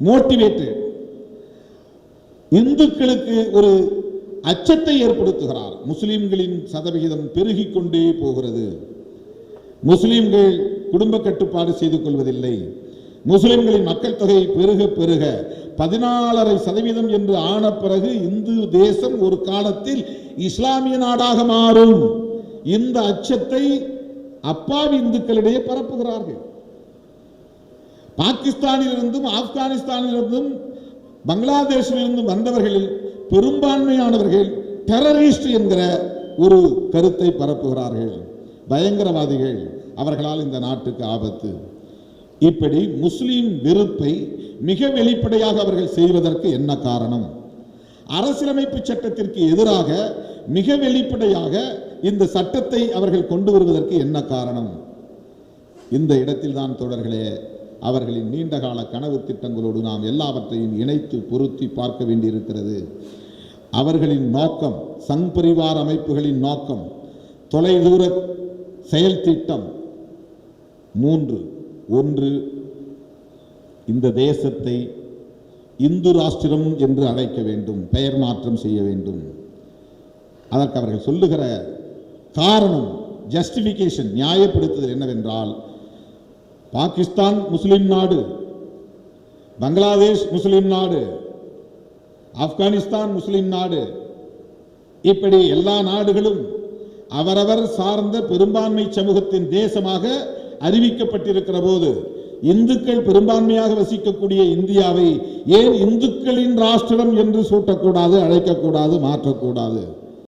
Motivated. இந்துக்களுக்கு ஒரு அச்சத்தை ஏற்படுத்துகிறார். முஸ்லிம்களின் சதவிகிதம் பெருகிக் கொண்டே போகிறது. முஸ்லிம்கள் குடும்ப கட்டுப்பாடு செய்து கொள்வதில்லை. முஸ்லிம்களின் மக்கள் தொகை பெருக பெருக 14.5% என்று ஆன பிறகு இந்து தேசம் ஒரு காலத்தில் இஸ்லாமிய நாடாக மாறும். இந்த அச்சத்தை அப்பாவி இந்துக்களிடையே பரப்புகிறார்கள். பாகிஸ்தானிலிருந்தும் ஆப்கானிஸ்தானிலிருந்தும் பங்களாதேஷிலிருந்தும் வந்தவர்களில் பெரும்பான்மையானவர்கள் டெரரிஸ்ட் என்கிற ஒரு கருத்தை பரப்புகிறார்கள். பயங்கரவாதிகள், அவர்களால் இந்த நாட்டுக்கு ஆபத்து. இப்படி முஸ்லிம் வெறுப்பை மிக வெளிப்படையாக அவர்கள் செய்வதற்கு என்ன காரணம்? அரசியலமைப்பு சட்டத்திற்கு எதிராக மிக வெளிப்படையாக இந்த சட்டத்தை அவர்கள் கொண்டு வருவதற்கு என்ன காரணம்? இந்த இடத்தில் தான் தோழர்களே, அவர்களின் நீண்டகால கனவு திட்டங்களோடு நாம் எல்லாவற்றையும் இணைத்து பொருத்தி பார்க்க வேண்டியிருக்கிறது. அவர்களின் நோக்கம், சங் பரிவார் அமைப்புகளின் நோக்கம், தொலைதூர செயல் திட்டம் 3. 1, இந்த தேசத்தை இந்து ராஷ்டிரம் என்று அழைக்க வேண்டும், பெயர் மாற்றம் செய்ய வேண்டும். அதற்கு அவர்கள் சொல்லுகிற காரணம், ஜஸ்டிபிகேஷன், நியாயப்படுத்துதல் என்னவென்றால், பாகிஸ்தான் முஸ்லிம் நாடு, பங்களாதேஷ் முஸ்லிம் நாடு, ஆப்கானிஸ்தான் முஸ்லிம் நாடு, இப்படி எல்லா நாடுகளும் அவரவர் சார்ந்த பெரும்பான்மை சமூகத்தின் தேசமாக அறிவிக்கப்பட்டிருக்கிற போது இந்துக்கள் பெரும்பான்மையாக வசிக்கக்கூடிய இந்தியாவை ஏன் இந்துக்களின் ராஷ்டிரம் என்று சூட்டக்கூடாது, அழைக்கக்கூடாது, மாற்றக்கூடாது?